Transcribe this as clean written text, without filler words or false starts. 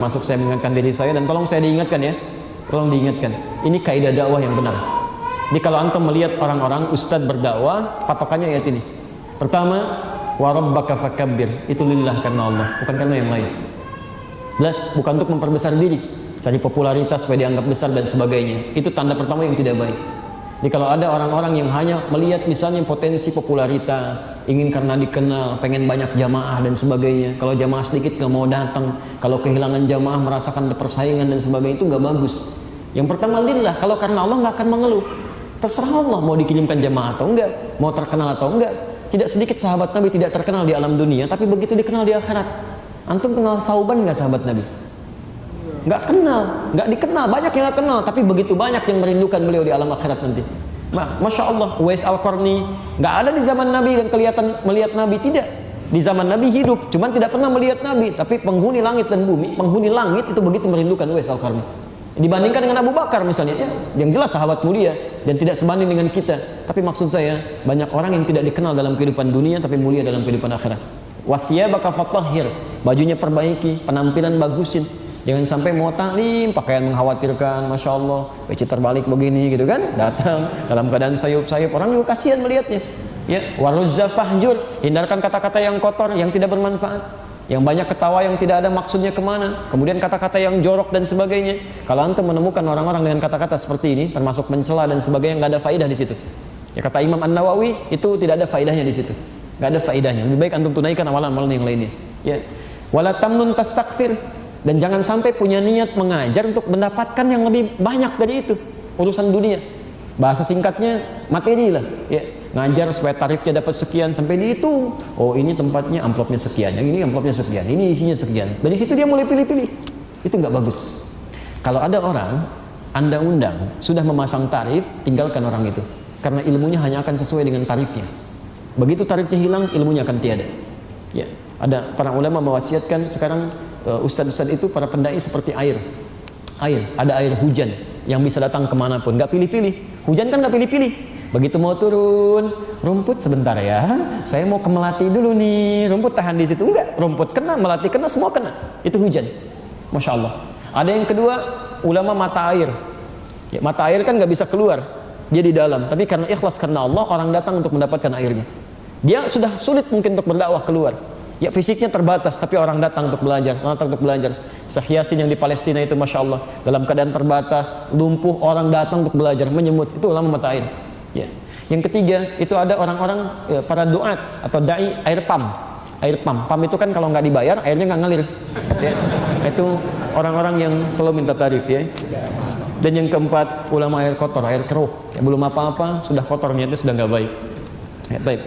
Masuk saya mengingatkan diri saya, dan tolong saya diingatkan ya, tolong diingatkan. Ini kaidah dakwah yang benar. Jadi kalau antum melihat orang-orang ustadz berdakwah, patokannya ayat ini. Pertama, wa rabbaka fakabbir, itu lillah, karena Allah, bukan karena yang lain. Jelas, bukan untuk memperbesar diri, cari popularitas supaya dianggap besar dan sebagainya. Itu tanda pertama yang tidak baik. Jadi kalau ada orang-orang yang hanya melihat misalnya potensi popularitas, ingin karena dikenal, pengen banyak jamaah dan sebagainya. Kalau jamaah sedikit nggak mau datang, kalau kehilangan jamaah merasakan ada persaingan dan sebagainya, itu nggak bagus. Yang pertama lillah, kalau karena Allah nggak akan mengeluh. Terserah Allah mau dikirimkan jamaah atau enggak, mau terkenal atau enggak. Tidak sedikit sahabat Nabi tidak terkenal di alam dunia, tapi begitu dikenal di akhirat. Antum kenal Thauban nggak sahabat Nabi? Nggak kenal, nggak dikenal, banyak yang nggak kenal, tapi begitu banyak yang merindukan beliau di alam akhirat nanti. Masya Allah, Uwais Al-Qarni nggak ada di zaman Nabi dan kelihatan melihat Nabi, tidak. Di zaman Nabi hidup, cuman tidak pernah melihat Nabi, tapi penghuni langit dan bumi, penghuni langit itu begitu merindukan Uwais Al-Qarni. Dibandingkan dengan Abu Bakar misalnya, ya, yang jelas sahabat mulia dan tidak sebanding dengan kita. Tapi maksud saya, banyak orang yang tidak dikenal dalam kehidupan dunia, tapi mulia dalam kehidupan akhirat. Wathiyabaka fatahhir, bajunya perbaiki, penampilan bagusin. Jangan sampai mau taklim, pakaian mengkhawatirkan, Masya Allah, peci terbalik begini gitu kan, datang dalam keadaan sayup-sayup, orang juga kasihan melihatnya. Ya, waruzza fahjur, hindarkan kata-kata yang kotor, yang tidak bermanfaat, yang banyak ketawa, yang tidak ada maksudnya kemana, kemudian kata-kata yang jorok dan sebagainya. Kalau antum menemukan orang-orang dengan kata-kata seperti ini, termasuk mencela dan sebagainya, nggak ada faedah di situ. Ya, kata Imam An-Nawawi, itu tidak ada faedahnya di situ, nggak ada faedahnya. Lebih baik antum tunaikan amalan-amalan yang lainnya. Ya, wala tamnun tastakfir. Dan jangan sampai punya niat mengajar untuk mendapatkan yang lebih banyak dari itu, urusan dunia. Bahasa singkatnya materi lah, ya. Ngajar supaya tarifnya dapat sekian, sampai dihitung. Oh, ini tempatnya amplopnya sekian, yang ini amplopnya sekian, ini isinya sekian. Dari situ dia mulai pilih-pilih. Itu nggak bagus. Kalau ada orang Anda undang sudah memasang tarif, tinggalkan orang itu, karena ilmunya hanya akan sesuai dengan tarifnya. Begitu tarifnya hilang, ilmunya akan tiada. Ya, ada para ulama mewasiatkan sekarang ustadz-ustadz itu, para pendai seperti air. Ada air hujan yang bisa datang kemanapun, nggak pilih-pilih. Hujan kan nggak pilih-pilih. Begitu mau turun, rumput sebentar ya, saya mau ke Melati dulu nih, rumput tahan di situ. Enggak, rumput kena, Melati kena, semua kena. Itu hujan. Masya Allah. Ada yang kedua, ulama mata air. Ya, mata air kan nggak bisa keluar, dia di dalam. Tapi karena ikhlas karena Allah, orang datang untuk mendapatkan airnya. Dia sudah sulit mungkin untuk berdakwah keluar. Ya, fisiknya terbatas, tapi orang datang untuk belajar, Syekh Yasin yang di Palestina itu, Masya Allah, dalam keadaan terbatas, lumpuh, orang datang untuk belajar, menyemut. Itu ulama mata air. Ya. Yang ketiga, itu ada orang-orang para duat atau dai air pam. Air pam. Pam itu kan kalau nggak dibayar, airnya nggak ngalir. Ya. Itu orang-orang yang selalu minta tarif, ya. Dan yang keempat, ulama air kotor, air keruh. Ya, belum apa-apa, sudah kotornya itu sudah nggak baik. Ya, baik.